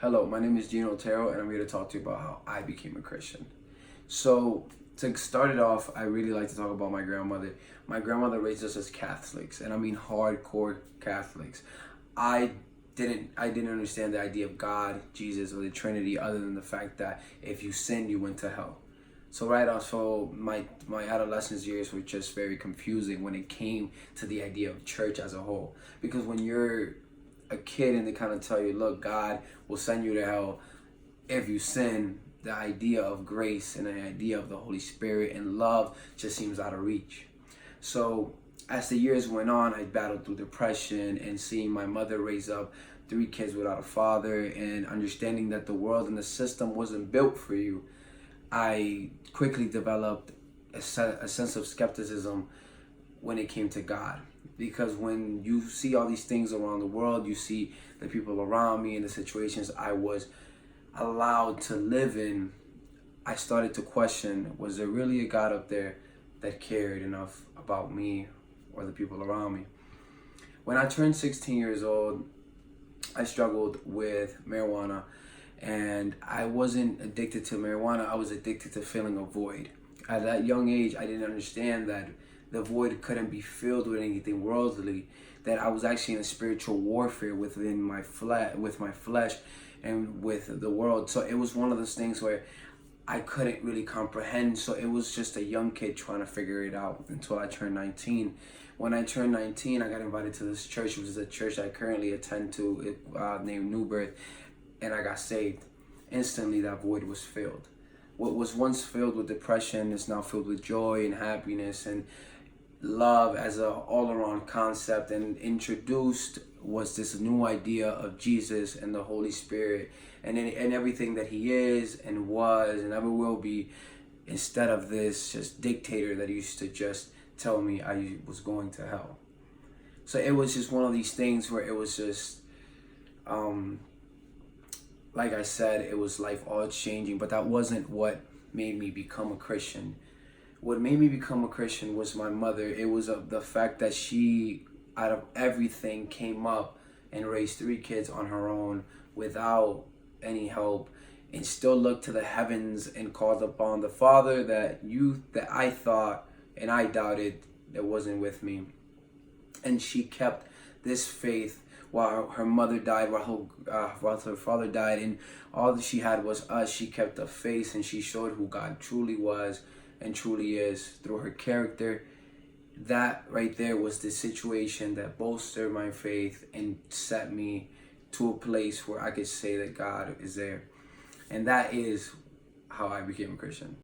Hello, my name is Gino Otero, and I'm here to talk to you about how I became a Christian. So, to start it off, I really like to talk about my grandmother. My grandmother raised us as Catholics, and I mean hardcore Catholics. I I didn't understand the idea of God, Jesus, or the Trinity, other than the fact that if you sinned, you went to hell. So right off, so my adolescence years were just very confusing when it came to the idea of church as a whole. Because when you're a kid and they kind of tell you, look, God will send you to hell if you sin, the idea of grace and the idea of the Holy Spirit and love just seems out of reach. So as the years went on, I battled through depression and seeing my mother raise up three kids without a father and understanding that the world and the system wasn't built for you. I quickly developed a sense of skepticism when it came to God. Because when you see all these things around the world, you see the people around me and the situations I was allowed to live in, I started to question, was there really a God up there that cared enough about me or the people around me? When I turned 16 years old, I struggled with marijuana, and I wasn't addicted to marijuana, I was addicted to feeling a void. At that young age, I didn't understand that the void couldn't be filled with anything worldly, that I was actually in a spiritual warfare within my with my flesh and with the world. So it was one of those things where I couldn't really comprehend. So it was just a young kid trying to figure it out until I turned 19. When I turned 19, I got invited to this church, which is a church I currently attend to, named New Birth, and I got saved. Instantly, that void was filled. What was once filled with depression is now filled with joy and happiness and love as a all-around concept. And introduced was this new idea of Jesus and the Holy Spirit and everything that he is and was and ever will be, instead of this just dictator that used to just tell me I was going to hell. So it was just one of these things where it was just like I said, it was life all changing, but that wasn't what made me become a Christian. What made me become a Christian was my mother. It was the fact that she, out of everything, came up and raised three kids on her own without any help, and still looked to the heavens and called upon the Father that I thought and I doubted that wasn't with me. And she kept this faith while her mother died, while her father died, and all that she had was us. She kept the faith, and she showed who God truly was and truly is through her character. That right there was the situation that bolstered my faith and set me to a place where I could say that God is there. And that is how I became a Christian.